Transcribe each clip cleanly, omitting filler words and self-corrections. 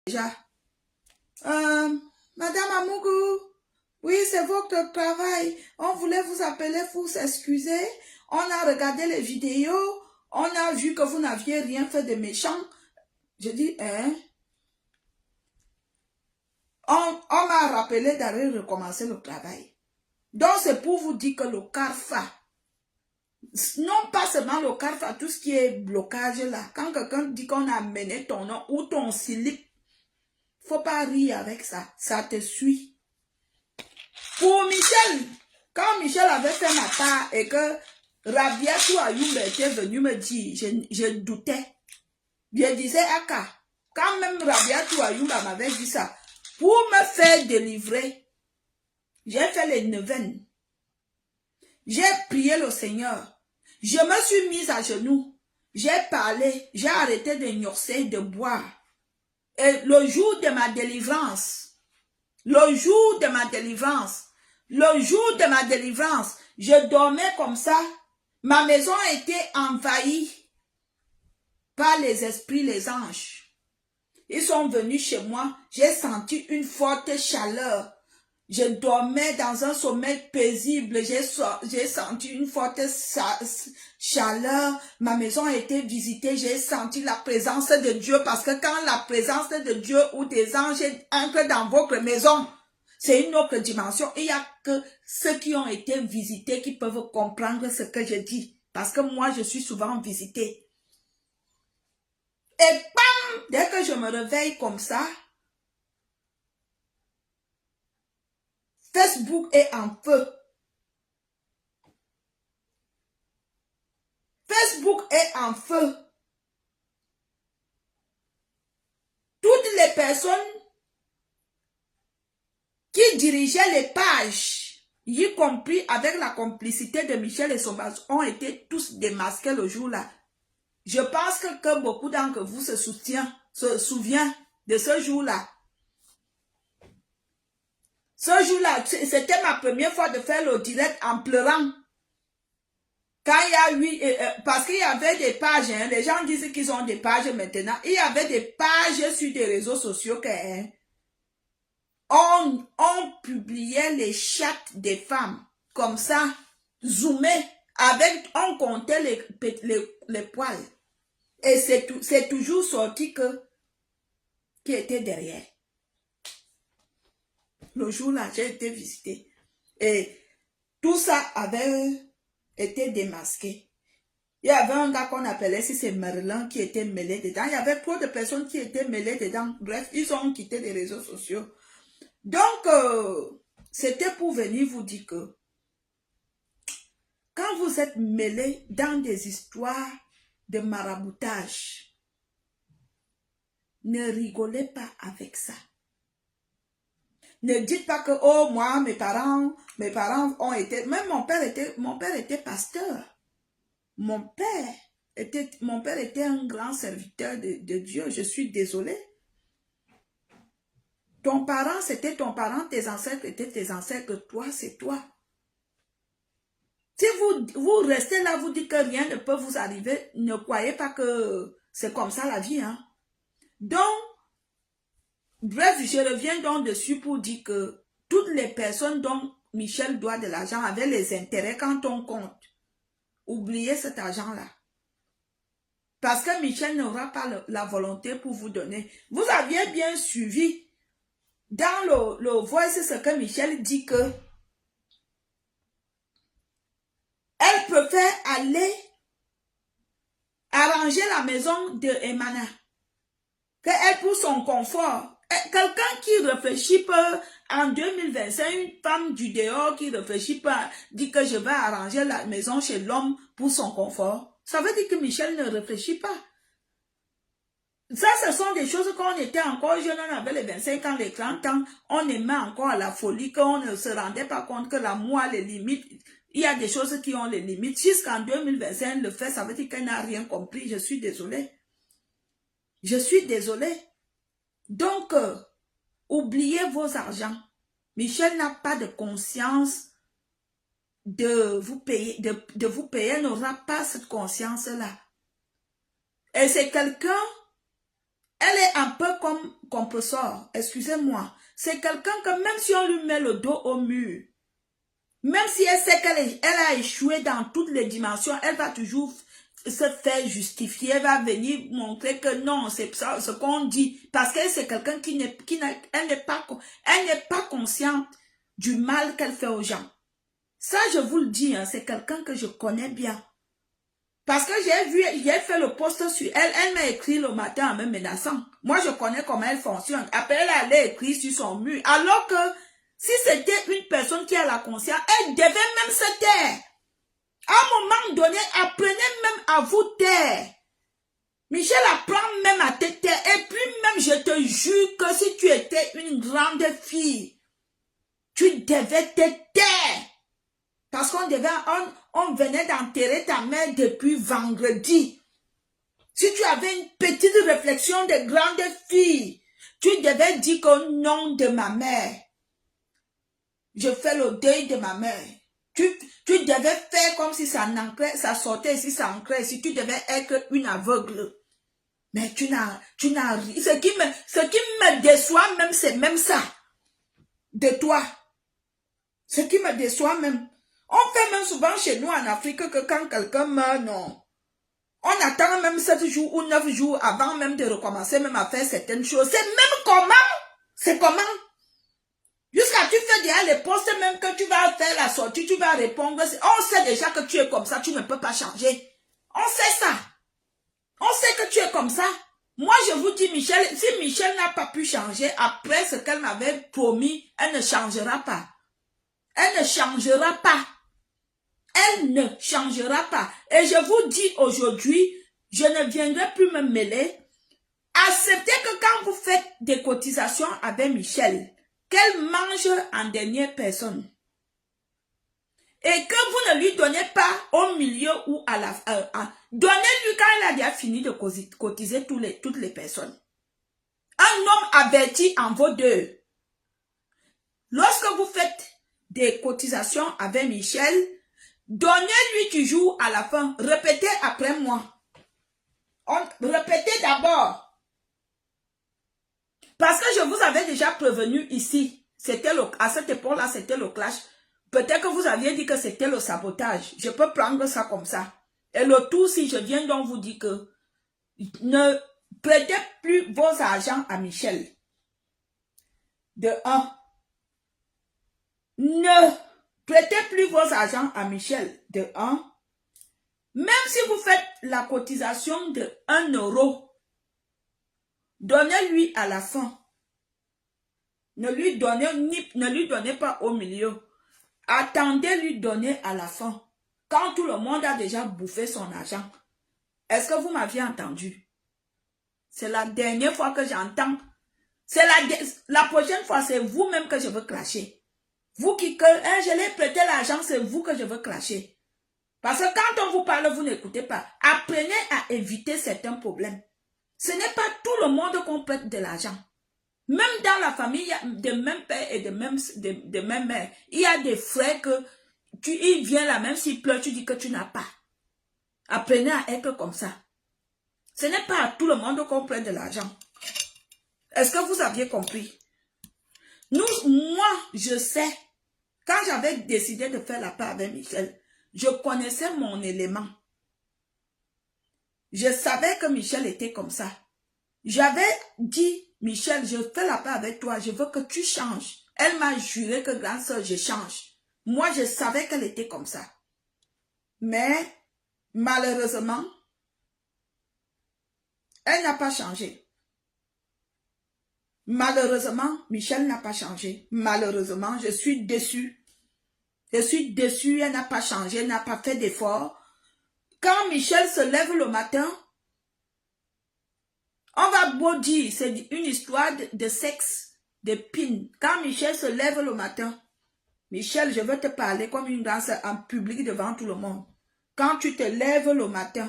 déjà. Madame Amougou, oui, c'est votre travail. On voulait vous appeler pour s'excuser. On a regardé les vidéos. On a vu que vous n'aviez rien fait de méchant. Je dis, hein? On m'a rappelé d'aller recommencer le travail. Donc, c'est pour vous dire que le CARFA, non pas seulement le CARFA, tout ce qui est blocage là, quand quelqu'un dit qu'on a amené ton nom ou ton slip, faut pas rire avec ça, ça te suit. Pour Michel, quand Michel avait fait ma part et que Rabiatou Ayoumba était venu me dire, je doutais. Je disais, Aka, quand même Rabiatou Ayoumba m'avait dit ça, pour me faire délivrer, j'ai fait les neuvaines. J'ai prié le Seigneur. Je me suis mise à genoux. J'ai parlé. J'ai arrêté de gnorcer, de boire. Et le jour de ma délivrance, je dormais comme ça. Ma maison était envahie par les esprits, les anges. Ils sont venus chez moi. J'ai senti une forte chaleur. Je dormais dans un sommeil paisible. J'ai senti une forte chaleur. Ma maison a été visitée. J'ai senti la présence de Dieu. Parce que quand la présence de Dieu ou des anges entre dans votre maison, c'est une autre dimension. Il n'y a que ceux qui ont été visités qui peuvent comprendre ce que je dis. Parce que moi, je suis souvent visitée. Et bam! Dès que je me réveille comme ça, Facebook est en feu. Facebook est en feu. Toutes les personnes qui dirigeaient les pages, y compris avec la complicité de Michel et Sombas, ont été tous démasqués le jour-là. Je pense que beaucoup d'entre vous se souviennent de ce jour-là. Ce jour-là, c'était ma première fois de faire le direct en pleurant. Quand il y a eu, parce qu'il y avait des pages, hein, les gens disent qu'ils ont des pages maintenant. Il y avait des pages sur des réseaux sociaux que on publiait les chats des femmes comme ça, zoomé, avec, on comptait les poils. Et c'est toujours sorti qui était derrière. Le jour-là, j'ai été visitée. Et tout ça avait été démasqué. Il y avait un gars qu'on appelait, si c'est Merlin, qui était mêlé dedans. Il y avait trop de personnes qui étaient mêlées dedans. Bref, ils ont quitté les réseaux sociaux. Donc, c'était pour venir vous dire que quand vous êtes mêlés dans des histoires de maraboutage, ne rigolez pas avec ça. Ne dites pas que, oh, moi, mes parents ont été, même mon père était pasteur. Mon père était un grand serviteur de Dieu. Je suis désolée. Ton parent, c'était ton parent, tes ancêtres étaient tes ancêtres, toi, c'est toi. Si vous restez là, vous dites que rien ne peut vous arriver, ne croyez pas que c'est comme ça la vie, hein. Donc, bref, je reviens donc dessus pour dire que toutes les personnes dont Michel doit de l'argent avaient les intérêts quand on compte. Oubliez cet argent-là. Parce que Michel n'aura pas la volonté pour vous donner. Vous aviez bien suivi dans le voice ce que Michel dit que elle préfère aller arranger la maison de Emana. Qu'elle pour son confort. Quelqu'un qui réfléchit pas en 2025, une femme du dehors qui réfléchit pas, dit que je vais arranger la maison chez l'homme pour son confort. Ça veut dire que Michel ne réfléchit pas. Ça, ce sont des choses qu'on était encore jeune, on avait les 25 ans, les 30 ans, on aimait encore à la folie, qu'on ne se rendait pas compte que l'amour a les limites. Il y a des choses qui ont les limites. Jusqu'en 2025, le fait, ça veut dire qu'elle n'a rien compris. Je suis désolée. Je suis désolée. Donc, oubliez vos argents. Michel n'a pas de conscience de vous payer, de vous payer, elle n'aura pas cette conscience-là. Et c'est quelqu'un, elle est un peu compresseur, excusez-moi, c'est quelqu'un que même si on lui met le dos au mur, même si elle sait qu'elle a échoué dans toutes les dimensions, elle va toujours se faire justifier, elle va venir montrer que non, c'est ça ce qu'on dit, parce qu'elle c'est quelqu'un elle n'est pas consciente du mal qu'elle fait aux gens. Ça, je vous le dis, hein, c'est quelqu'un que je connais bien. Parce que j'ai fait le post sur elle, elle m'a écrit le matin en me menaçant. Moi, je connais comment elle fonctionne. Après, elle allait écrire sur son mur. Alors que, si c'était une personne qui a la conscience, elle devait même se taire. À un moment donné, apprenez même à vous taire. Michel apprend même à te taire. Et puis même, je te jure que si tu étais une grande fille, tu devais te taire. Parce qu'on venait d'enterrer ta mère depuis vendredi. Si tu avais une petite réflexion de grande fille, tu devais dire qu'au nom de ma mère, je fais le deuil de ma mère. Tu devais faire comme si ça sortait ici, ça ancrait ici. Tu devais être une aveugle. Mais tu n'as rien. Ce qui me déçoit même, c'est même ça. De toi. Ce qui me déçoit même. On fait même souvent chez nous en Afrique que quand quelqu'un meurt, non. On attend même 7 jours ou 9 jours avant même de recommencer même à faire certaines choses. C'est même comment? C'est comment? Jusqu'à tu fais déjà les postes même que tu vas faire la sortie, tu vas répondre. On sait déjà que tu es comme ça, tu ne peux pas changer. On sait ça. On sait que tu es comme ça. Moi, je vous dis, Michel, si Michel n'a pas pu changer après ce qu'elle m'avait promis, elle ne changera pas. Elle ne changera pas. Elle ne changera pas. Et je vous dis aujourd'hui, je ne viendrai plus me mêler. Acceptez que quand vous faites des cotisations avec Michel, qu'elle mange en dernière personne. Et que vous ne lui donnez pas au milieu ou à la fin. Donnez-lui quand elle a déjà fini de cotiser toutes les personnes. Un homme averti en vaut deux. Lorsque vous faites des cotisations avec Michel, donnez-lui toujours à la fin. Répétez après moi. Répétez d'abord. Parce que je vous avais déjà prévenu ici. À cette époque-là, c'était le clash. Peut-être que vous aviez dit que c'était le sabotage. Je peux prendre ça comme ça. Et le tout, si je viens donc vous dire que ne prêtez plus vos argents à Michel. De un. Ne prêtez plus vos argents à Michel. De un. Même si vous faites la cotisation de 1 euro, donnez-lui à la fin. Ne lui donnez pas au milieu. Attendez lui donner à la fin. Quand tout le monde a déjà bouffé son argent. Est-ce que vous m'aviez entendu? C'est la dernière fois que j'entends. C'est la prochaine fois, c'est vous-même que je veux clasher. Vous qui je l'ai prêté l'argent, c'est vous que je veux clasher. Parce que quand on vous parle, vous n'écoutez pas. Apprenez à éviter certains problèmes. Ce n'est pas tout le monde qu'on prête de l'argent. Même dans la famille de même père et de même mère, il y a des frères que il vient là, même s'il pleure, tu dis que tu n'as pas. Apprenez à être comme ça. Ce n'est pas à tout le monde qu'on prête de l'argent. Est-ce que vous aviez compris? Moi, je sais, quand j'avais décidé de faire la paix avec Michel, je connaissais mon élément. Je savais que Michel était comme ça. J'avais dit, Michel, je fais la paix avec toi, je veux que tu changes. Elle m'a juré que grande soeur, je change. Moi, je savais qu'elle était comme ça. Mais, malheureusement, elle n'a pas changé. Malheureusement, Michel n'a pas changé. Malheureusement, je suis déçue. Je suis déçue, elle n'a pas changé, elle n'a pas fait d'effort. Quand Michel se lève le matin, on va beau dire, c'est une histoire de sexe, de pin. Quand Michel se lève le matin, Michel, je veux te parler comme une danse en public devant tout le monde. Quand tu te lèves le matin,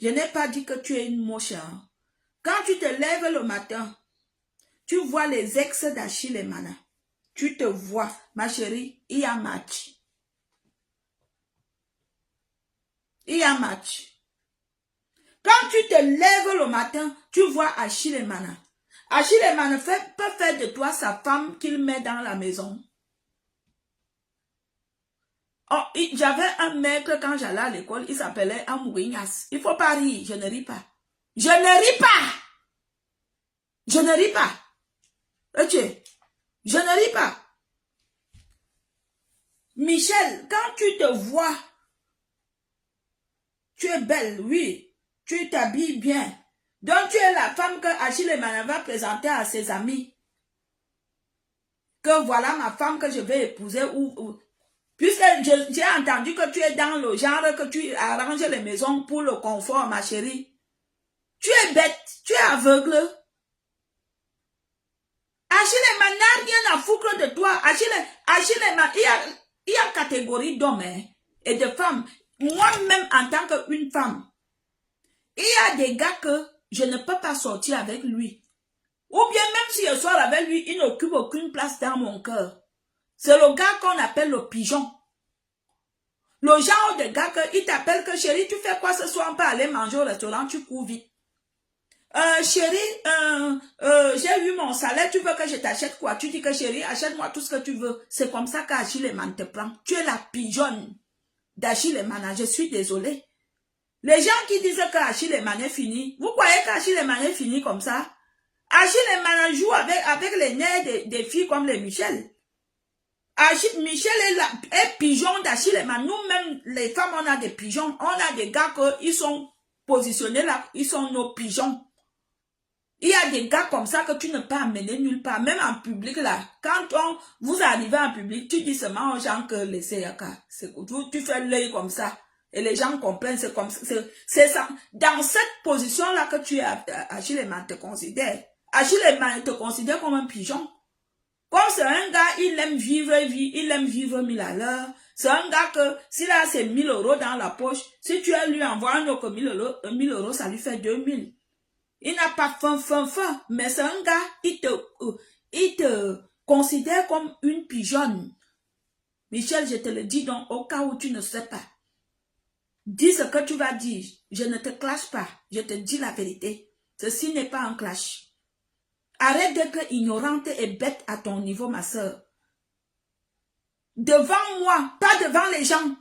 je n'ai pas dit que tu es une moche. Hein. Quand tu te lèves le matin, tu vois les ex d'Achille et Mana. Tu te vois, ma chérie, il y a match. Il y a match. Quand tu te lèves le matin, tu vois Achille et Mana. Achille Eman peut faire de toi sa femme qu'il met dans la maison. Oh, j'avais un maître quand j'allais à l'école, il s'appelait Amourignas. Il faut pas rire, je ne ris pas. Je ne ris pas. Je ne ris pas. Ok. Je ne ris pas. Michel, quand tu te vois, tu es belle, oui. Tu t'habilles bien. Donc tu es la femme que Achille Eman va présenter à ses amis. Que voilà ma femme que je vais épouser puisque j'ai entendu que tu es dans le genre que tu arranges les maisons pour le confort, ma chérie. Tu es bête, tu es aveugle. Achille Eman n'a rien à foutre de toi. Achille Eman, il y a catégorie d'hommes et de femmes. Moi-même, en tant qu'une femme, il y a des gars que je ne peux pas sortir avec lui. Ou bien même si je sors avec lui, il n'occupe aucune place dans mon cœur. C'est le gars qu'on appelle le pigeon. Le genre de gars qu'il t'appelle que chérie, tu fais quoi ce soir? On peut aller manger au restaurant, tu cours vite. Chérie, j'ai eu mon salaire, tu veux que je t'achète quoi? Tu dis que chérie, achète-moi tout ce que tu veux. C'est comme ça qu'Achille Eman te prend. Tu es la pigeonne d'Achille Eman, je suis désolée. Les gens qui disent qu'Achille Eman est fini, vous croyez qu'Achille Eman est fini comme ça? Achille Eman joue avec les nerfs des filles comme les Michel. Michel est pigeon d'Achille Eman. Nous-mêmes, les femmes, on a des pigeons. On a des gars qui sont positionnés là, ils sont nos pigeons. Il y a des gars comme ça que tu ne peux amener nulle part, même en public là. Quand vous arrivez en public, tu dis seulement aux gens que laissez tu fais l'œil comme ça. Et les gens comprennent, c'est comme ça. C'est ça. Dans cette position-là que tu es, Achille Eman te considère. Achille Eman te considère comme un pigeon. Comme c'est un gars, il aime vivre 1000 à l'heure. C'est un gars que, s'il a ses 1000 € dans la poche, si tu lui envoies un autre 1000 €, ça lui fait 2000. Il n'a pas faim, mais c'est un gars, il te considère comme une pigeonne. Michel, je te le dis donc, au cas où tu ne sais pas. Dis ce que tu vas dire. Je ne te clash pas. Je te dis la vérité. Ceci n'est pas un clash. Arrête d'être ignorante et bête à ton niveau, ma soeur. Devant moi, pas devant les gens.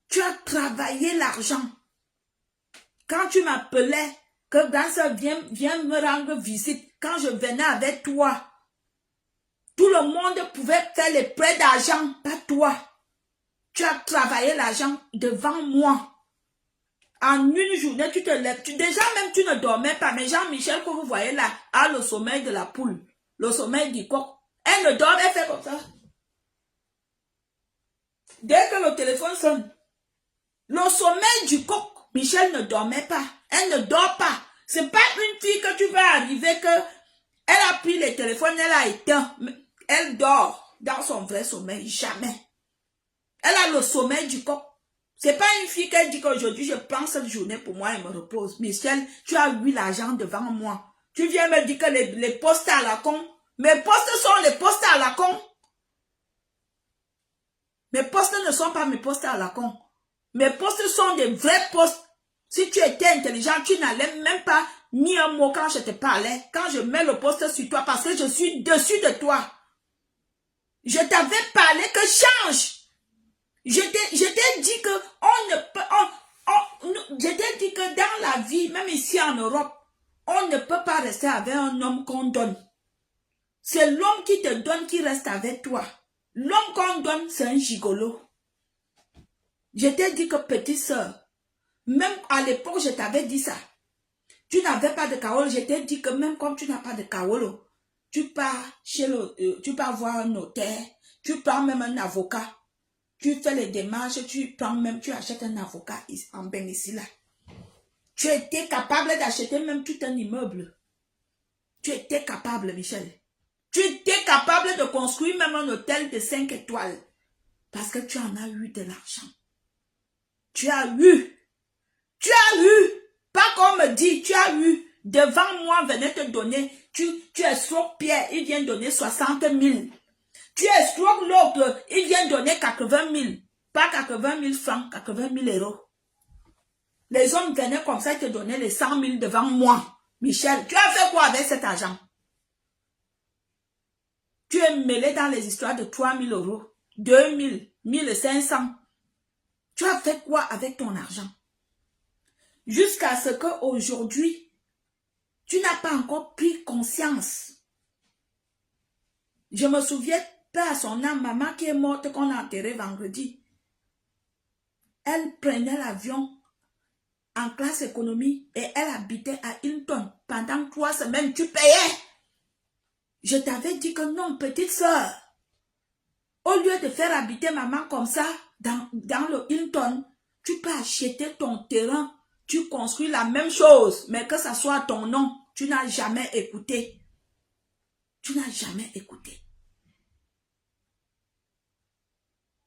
Tu as travaillé l'argent. Quand tu m'appelais, que grande soeur viens me rendre visite, quand je venais avec toi, tout le monde pouvait faire les prêts d'argent, pas toi. Tu as travaillé l'argent devant moi. En une journée, tu te lèves. Déjà même, tu ne dormais pas. Mais Jean-Michel, que vous voyez là, a le sommeil de la poule. Le sommeil du coq. Elle ne dort, elle fait comme ça. Dès que le téléphone sonne, le sommeil du coq, Michel ne dormait pas. Elle ne dort pas. C'est pas une fille que tu vas arriver que elle a pris le téléphone, elle a éteint. Elle dort dans son vrai sommeil. Jamais. Elle a le sommeil du coq. C'est pas une fille qui dit qu'aujourd'hui, je prends cette journée pour moi et me repose. Michel, tu as eu l'argent devant moi. Tu viens me dire que les postes à la con. Mes postes sont les postes à la con. Mes postes ne sont pas mes postes à la con. Mes postes sont des vrais postes. Si tu étais intelligent, tu n'allais même pas ni un mot quand je te parlais. Quand je mets le poste sur toi parce que je suis dessus de toi. Je t'avais parlé que change. Je t'ai dit que on ne peut, je t'ai dit que dans la vie, même ici en Europe, on ne peut pas rester avec un homme qu'on donne. C'est l'homme qui te donne qui reste avec toi. L'homme qu'on donne, c'est un gigolo. Je t'ai dit que petite soeur, même à l'époque, je t'avais dit ça. Tu n'avais pas de kaolo, je t'ai dit que même comme tu n'as pas de kaolo, tu pars tu pars voir un notaire, tu prends même un avocat. Tu fais les démarches, tu achètes un avocat en Ben ici là. Tu étais capable d'acheter même tout un immeuble. Tu étais capable, Michel. Tu étais capable de construire même un hôtel de 5 étoiles. Parce que tu en as eu de l'argent. Tu as eu. Pas qu'on me dit, tu as eu. Devant moi, venait te donner. Tu escroques Pierre, il vient donner 60 000. Tu escroques l'autre, il vient donner 80 000. Pas 80 000 francs, 80 000 €. Les hommes venaient comme ça, ils te donnaient les 100 000 devant moi. Michel, tu as fait quoi avec cet argent? Tu es mêlé dans les histoires de 3 000 euros, 2 000, 1 500. Tu as fait quoi avec ton argent? Jusqu'à ce qu'aujourd'hui, tu n'as pas encore pris conscience. Je me souviens, paix à son âme, maman qui est morte qu'on a enterrée vendredi. Elle prenait l'avion en classe économie et elle habitait à Hilton. Pendant 3 semaines, tu payais. Je t'avais dit que non, petite soeur. Au lieu de faire habiter maman comme ça, dans le Hilton, tu peux acheter ton terrain. Tu construis la même chose, mais que ça soit ton nom. Tu n'as jamais écouté. Tu n'as jamais écouté.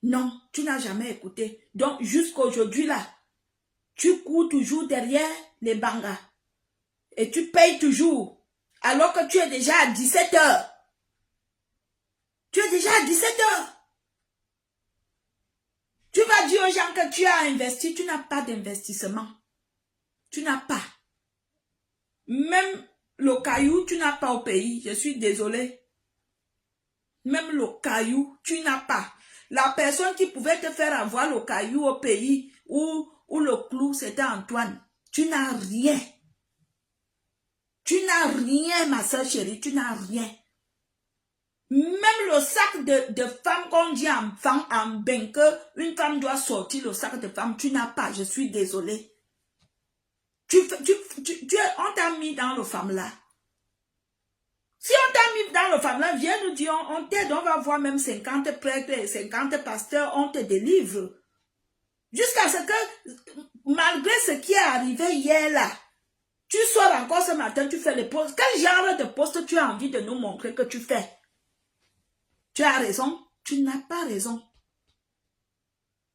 Non, tu n'as jamais écouté. Donc, jusqu'aujourd'hui, là, tu cours toujours derrière les bangas. Et tu payes toujours. Alors que tu es déjà à 17 heures. Tu es déjà à 17 heures. Tu vas dire aux gens que tu as investi. Tu n'as pas d'investissement. Tu n'as pas. Même le caillou, tu n'as pas au pays. Je suis désolée. Même le caillou, tu n'as pas. La personne qui pouvait te faire avoir le caillou au pays où le clou, c'était Antoine. Tu n'as rien. Tu n'as rien, ma soeur chérie. Tu n'as rien. Même le sac de femme qu'on dit en bain, une femme doit sortir le sac de femme, tu n'as pas. Je suis désolée. On t'a mis dans le femme là. Si on t'a mis dans le femme là, viens nous dire, on t'aide, on va voir même 50 prêtres et 50 pasteurs, on te délivre. Jusqu'à ce que, malgré ce qui est arrivé hier là, tu sors encore ce matin, tu fais les postes. Quel genre de poste tu as envie de nous montrer que tu fais? Tu as raison, tu n'as pas raison.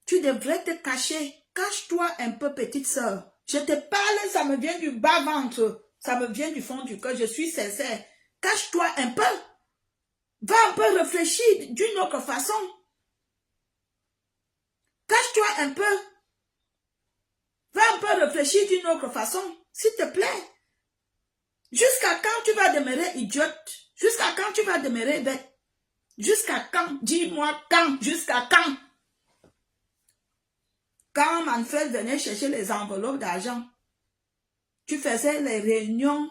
Tu devrais te cacher. Cache-toi un peu, petite sœur. Je te parle, ça me vient du bas-ventre. Ça me vient du fond du cœur. Je suis sincère. Cache-toi un peu. Va un peu réfléchir d'une autre façon. Cache-toi un peu. Va un peu réfléchir d'une autre façon. S'il te plaît. Jusqu'à quand tu vas demeurer idiote? Jusqu'à quand tu vas demeurer bête? Jusqu'à quand? Dis-moi quand? Jusqu'à quand? Quand Manfred venait chercher les enveloppes d'argent, tu faisais les réunions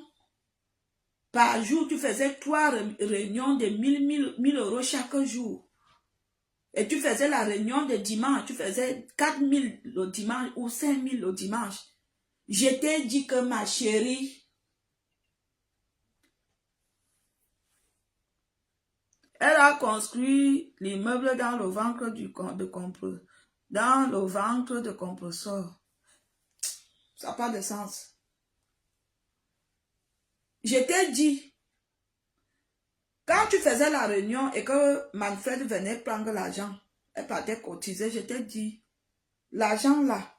par jour, tu faisais 3 réunions de 1000 euros chaque jour. Et tu faisais la réunion de dimanche, tu faisais 4000 le dimanche ou 5000 le dimanche. Je t'ai dit que ma chérie, elle a construit l'immeuble dans le ventre de compresseur. Ça n'a pas de sens. Je t'ai dit, quand tu faisais la réunion et que Manfred venait prendre l'argent, elle partait cotiser, je t'ai dit, l'argent là,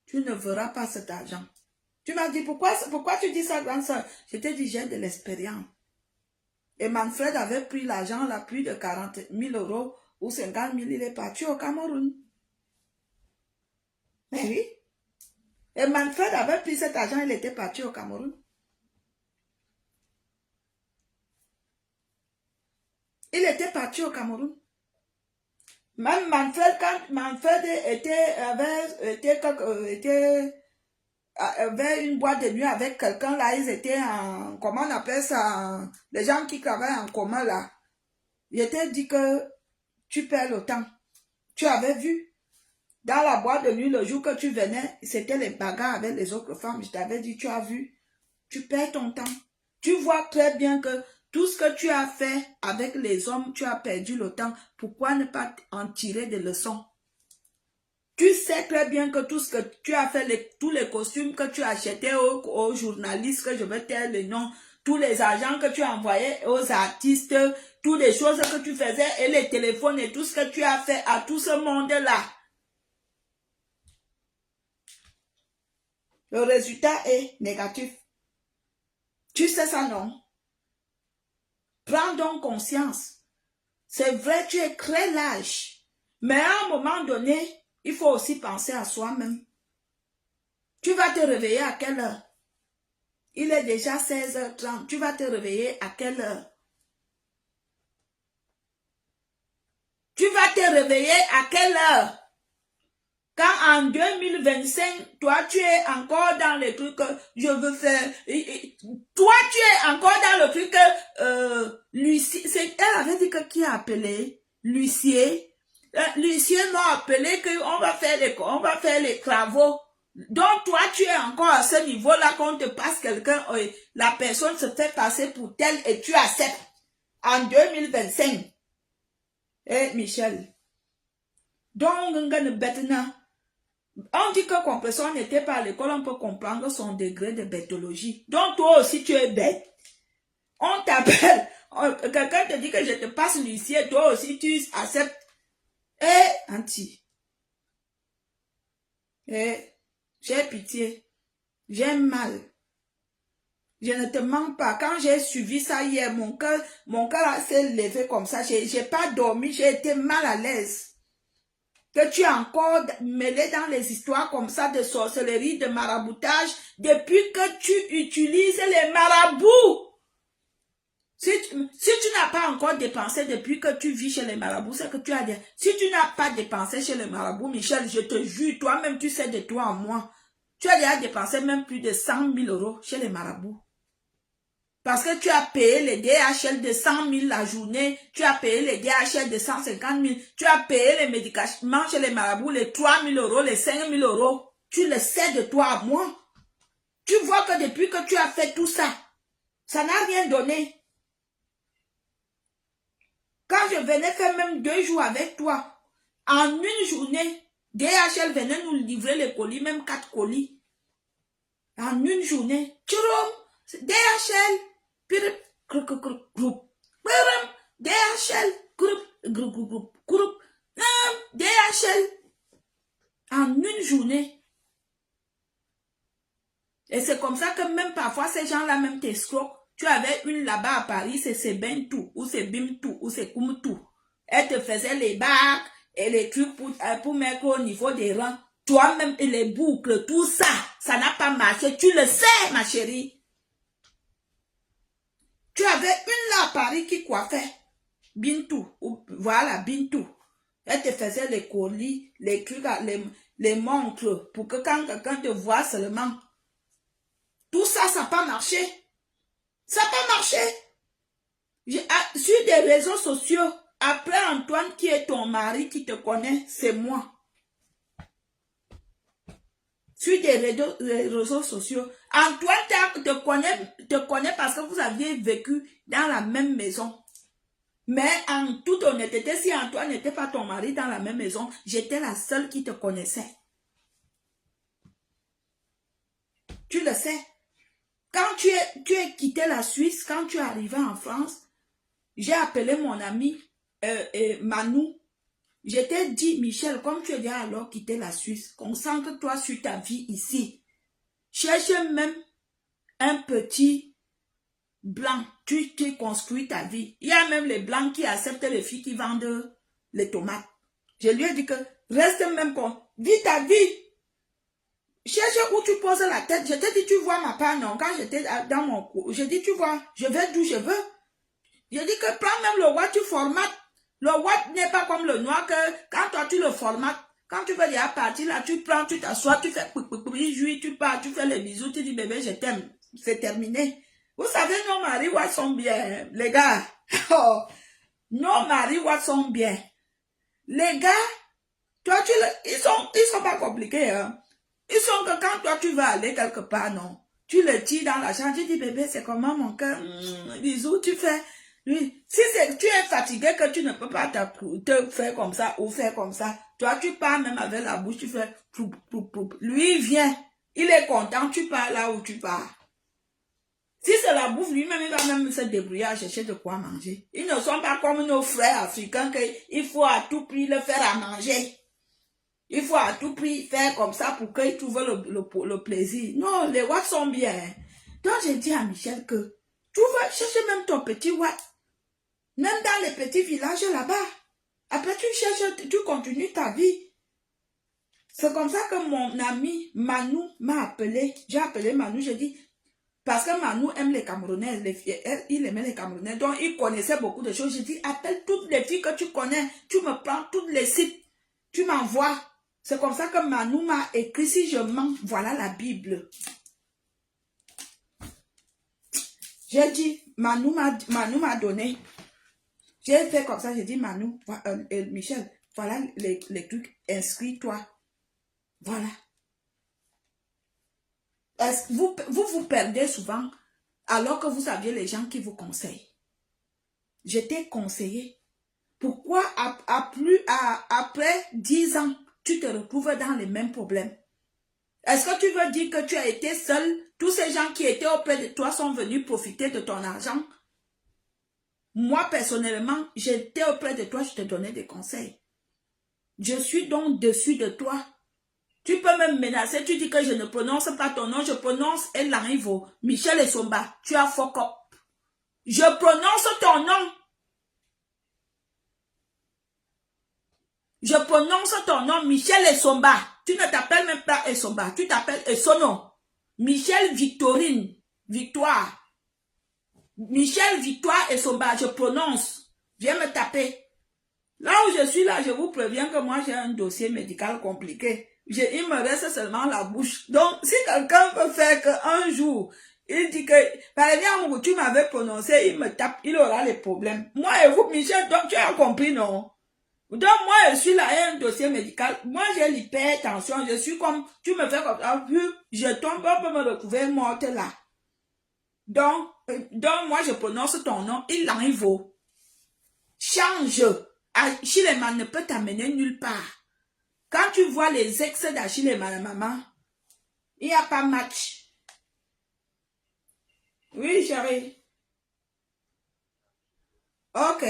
tu ne verras pas cet argent. Tu m'as dit, pourquoi tu dis ça, grande soeur? Je t'ai dit, j'ai de l'expérience. Et Manfred avait pris l'argent là, plus de 40 000 euros ou 50 000, il est parti au Cameroun. Mais oui. Et Manfred avait pris cet argent, il était parti au Cameroun. Il était parti au Cameroun. Même Manfred, quand Manfred avait une boîte de nuit avec quelqu'un là, ils étaient en, comment on appelle ça, les gens qui travaillent en commun là. Il était dit que tu perds le temps. Tu avais vu, dans la boîte de nuit, le jour que tu venais, c'était les bagarres avec les autres femmes. Je t'avais dit, tu as vu, tu perds ton temps. Tu vois très bien que tout ce que tu as fait avec les hommes, tu as perdu le temps. Pourquoi ne pas en tirer des leçons? Tu sais très bien que tout ce que tu as fait, tous les costumes que tu as achetés aux journalistes, que je vais taire le nom, tous les argents que tu as envoyés aux artistes, toutes les choses que tu faisais et les téléphones et tout ce que tu as fait à tout ce monde-là. Le résultat est négatif. Tu sais ça, non? Prends donc conscience. C'est vrai, tu es très lâche. Mais à un moment donné, il faut aussi penser à soi-même. Tu vas te réveiller à quelle heure? Il est déjà 16h30. Tu vas te réveiller à quelle heure? Tu vas te réveiller à quelle heure? Quand en 2025, toi, tu es encore dans les trucs que je veux faire. Toi, tu es encore dans le truc que Lucie, elle avait dit que qui a appelé? Lucie. Lucie m'a appelé qu'on va faire les travaux. Donc, toi, tu es encore à ce niveau-là qu'on te passe quelqu'un, la personne se fait passer pour telle et tu acceptes en 2025. Eh, Michel. Donc, on dit que quand personne n'était pas à l'école, on peut comprendre son degré de bêtologie. Donc, toi aussi, tu es bête. On t'appelle. Quelqu'un te dit que je te passe l'huissier. Toi aussi, tu acceptes. Eh, Anti. Eh, j'ai pitié. J'ai mal. Je ne te mens pas. Quand j'ai suivi ça hier, mon cœur s'est levé comme ça. J'ai pas dormi. J'ai été mal à l'aise. Que tu es encore mêlé dans les histoires comme ça de sorcellerie, de maraboutage, depuis que tu utilises les marabouts. Si tu n'as pas encore dépensé depuis que tu vis chez les marabouts, c'est que tu as dit, si tu n'as pas dépensé chez les marabouts, Michel, je te jure, toi-même, tu sais de toi en moi, tu as déjà dépensé même plus de 100 000 € chez les marabouts. Parce que tu as payé les DHL de 100 000 la journée, tu as payé les DHL de 150 000, tu as payé les médicaments chez les marabouts, les 3 000 €, les 5 000 €. Tu le sais de toi à moi. Tu vois que depuis que tu as fait tout ça, ça n'a rien donné. Quand je venais faire même 2 jours avec toi, en une journée, DHL venait nous livrer les colis, même 4 colis. En une journée, tchoum, DHL, DHL, DHL, en une journée. Et c'est comme ça que même parfois ces gens-là même t'escroquent. Tu avais une là-bas à Paris, c'est Bentou, ou c'est Bimtou, ou c'est Koumtou. Elle te faisait les bacs et les trucs pour mettre au niveau des rangs. Toi-même et les boucles, tout ça, ça n'a pas marché. Tu le sais, ma chérie. Tu avais une là à Paris qui coiffait. Bintou, voilà, Bintou. Elle te faisait les colis, les trucs, les montres, pour que quand quelqu'un te voit seulement. Tout ça, ça n'a pas marché. Ça n'a pas marché. Sur des réseaux sociaux, après Antoine qui est ton mari, qui te connaît, c'est moi. Sur des réseaux sociaux, Antoine te connaît parce que vous aviez vécu dans la même maison. Mais en toute honnêteté, si Antoine n'était pas ton mari dans la même maison, j'étais la seule qui te connaissait. Tu le sais. Quand tu es quitté la Suisse, quand tu es arrivé en France, j'ai appelé mon ami Manu. Je t'ai dit, Michel, comme tu es déjà alors quitté la Suisse, concentre-toi sur ta vie ici. Cherche même un petit blanc. Tu construis ta vie. Il y a même les blancs qui acceptent les filles qui vendent les tomates. Je lui ai dit que reste même vis ta vie. Cherche où tu poses la tête. Je t'ai dit, tu vois ma part, non? Quand j'étais dans mon cours, je dis, tu vois, je vais d'où je veux. Je dis que prends même le Word, tu formates. Le Word n'est pas comme le noir que quand toi tu le formates, quand tu veux déjà partir là, tu prends, tu t'assois, tu fais tu pars, tu fais les bisous, tu dis bébé, je t'aime. C'est terminé. Vous savez, nos maris Word sont bien, les gars. Oh, nos maris Word sont bien. Les gars, toi, ils sont pas compliqués, hein. Ils sont que quand toi tu vas aller quelque part, non. Tu le tires dans la chambre, tu dis bébé, c'est comment mon cœur? Bisous, tu fais. Oui. Si tu es fatigué que tu ne peux pas te faire comme ça ou faire comme ça, toi tu pars même avec la bouche, tu fais poup, poup, poup. Lui il vient, il est content, tu pars là où tu pars. Si c'est la bouffe, lui-même il va même se débrouiller à chercher de quoi manger. Ils ne sont pas comme nos frères africains qu'il faut à tout prix le faire à manger. Il faut à tout prix faire comme ça pour qu'ils trouvent le plaisir. Non, les watts sont bien. Donc j'ai dit à Michel que tu vas chercher même ton petit watt. Même dans les petits villages là-bas. Après, tu cherches, tu continues ta vie. C'est comme ça que mon ami Manu m'a appelé. J'ai appelé Manu, j'ai dit, Parce que Manu aime les Camerounaises, les filles, il aimait les Camerounais, donc il connaissait beaucoup de choses. Je dis, appelle toutes les filles que tu connais, tu me prends tous les sites, tu m'envoies. C'est comme ça que Manu m'a écrit, si je mens, voilà la Bible. J'ai dit, Manu m'a donné. J'ai fait comme ça, j'ai dit, Manu, Michel, voilà les trucs, inscris-toi. Voilà. Vous perdez souvent alors que vous saviez les gens qui vous conseillent. Je t'ai conseillé. Pourquoi après 10 ans, tu te retrouves dans les mêmes problèmes? Est-ce que tu veux dire que tu as été seul? Tous ces gens qui étaient auprès de toi sont venus profiter de ton argent? Moi, personnellement, j'étais auprès de toi, je te donnais des conseils. Je suis donc dessus de toi. Tu peux me menacer, tu dis que je ne prononce pas ton nom, je prononce Elarivo, Michel Essomba, tu as fuck up. Je prononce ton nom. Je prononce ton nom, Michel Essomba. Tu ne t'appelles même pas Essomba, tu t'appelles Essono. Michel Victorine, Victoire. Michel Victoire Essomba, je prononce. Viens me taper. Là où je suis là, je vous préviens que moi j'ai un dossier médical compliqué. Il me reste seulement la bouche. Donc, si quelqu'un peut faire qu'un jour, il dit que, par exemple, tu m'avais prononcé, il me tape, il aura les problèmes. Moi et vous, Michel, donc tu as compris, non? Donc, moi, je suis là, il y a un dossier médical. Moi, j'ai l'hypertension. Je suis comme, tu me fais comme ça, je tombe, on peut me retrouver morte là. Donc, moi, je prononce ton nom, il arrive. Change. Achilleman ne peut t'amener nulle part. Quand tu vois les ex d'Achilleman, maman, il n'y a pas match. Oui, chérie. Ok.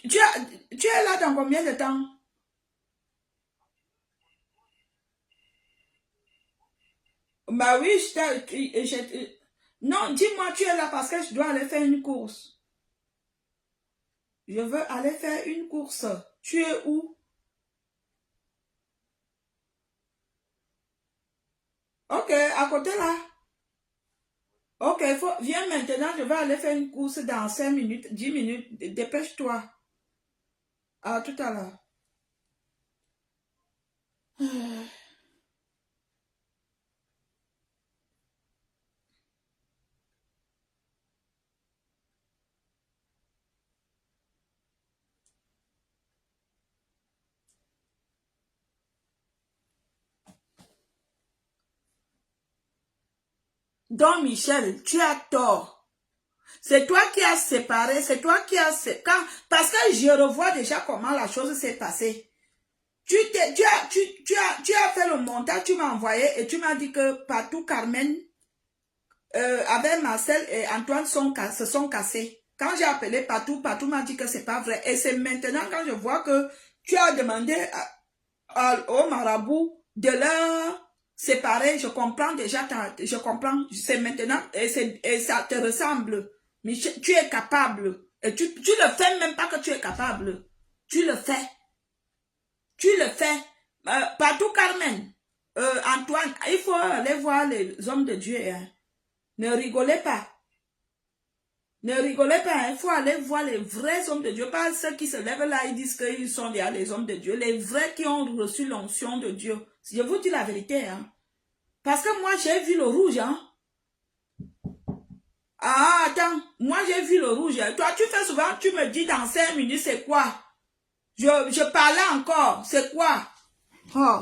Tu es là dans combien de temps? Bah oui, non, dis-moi, tu es là parce que je dois aller faire une course. Je veux aller faire une course. Tu es où? Ok, à côté là. Ok, viens maintenant, je vais aller faire une course dans 5 minutes, 10 minutes. Dépêche-toi. À tout à l'heure. Donc, Michel, tu as tort. C'est toi qui as séparé, c'est toi qui as... Parce que je revois déjà comment la chose s'est passée. Tu as fait le montage, tu m'as envoyé et tu m'as dit que partout Carmen, avec Marcel et Antoine se sont cassés. Quand j'ai appelé partout m'a dit que c'est pas vrai. Et c'est maintenant quand je vois que tu as demandé au marabout de leur séparer, je comprends déjà, je comprends, c'est maintenant, et ça te ressemble. Mais tu es capable. Et tu le fais même pas que tu es capable. Tu le fais. Tu le fais. Partout Carmen, Antoine, il faut aller voir les hommes de Dieu. Hein. Ne rigolez pas. Ne rigolez pas, il faut aller voir les vrais hommes de Dieu, pas ceux qui se lèvent là et disent qu'ils sont les hommes de Dieu, les vrais qui ont reçu l'onction de Dieu. Je vous dis la vérité, hein. Parce que moi, j'ai vu le rouge, hein. Ah, attends, moi j'ai vu le rouge. Toi, tu fais souvent, tu me dis dans 5 minutes, c'est quoi? Je parlais encore, c'est quoi? Oh.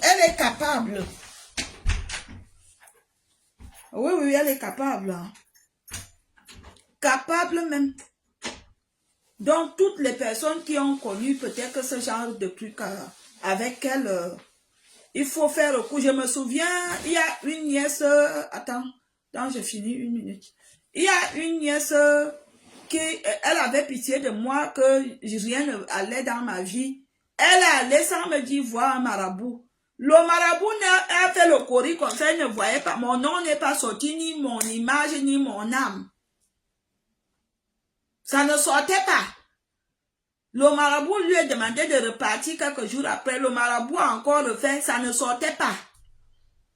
Elle est capable. Oui, oui, elle est capable. Hein. Capable même. Donc, toutes les personnes qui ont connu peut-être ce genre de truc avec elle, il faut faire recours. Je me souviens, il y a une nièce, attends, je finis 1 minute. Il y a une nièce qui, elle avait pitié de moi que rien ne allait dans ma vie. Elle est allée sans me dire voir un marabout. Le marabout a fait le courrier comme ça, elle ne voyait pas. Mon nom n'est pas sorti, ni mon image, ni mon âme. Ça ne sortait pas. Le marabout lui a demandé de repartir quelques jours après. Le marabout a encore refait. Ça ne sortait pas.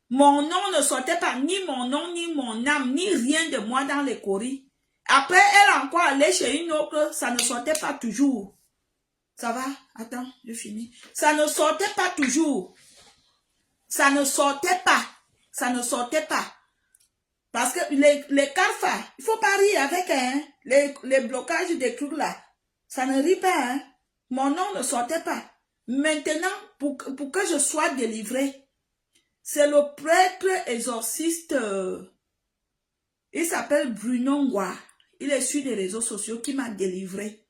Mon nom ne sortait pas. Ni mon nom, ni mon âme, ni rien de moi dans les coris. Après, elle a encore allé chez une autre. Ça ne sortait pas toujours. Ça va? Attends, je finis. Ça ne sortait pas toujours. Ça ne sortait pas. Ça ne sortait pas. Parce que les CARFA, il faut pas rire avec hein, les blocages des trucs là. Ça ne rit pas. Hein. Mon nom ne sortait pas. Maintenant, pour que je sois délivré, c'est le prêtre exorciste, il s'appelle Bruno Ngwa. Il est sur les réseaux sociaux qui m'a délivré.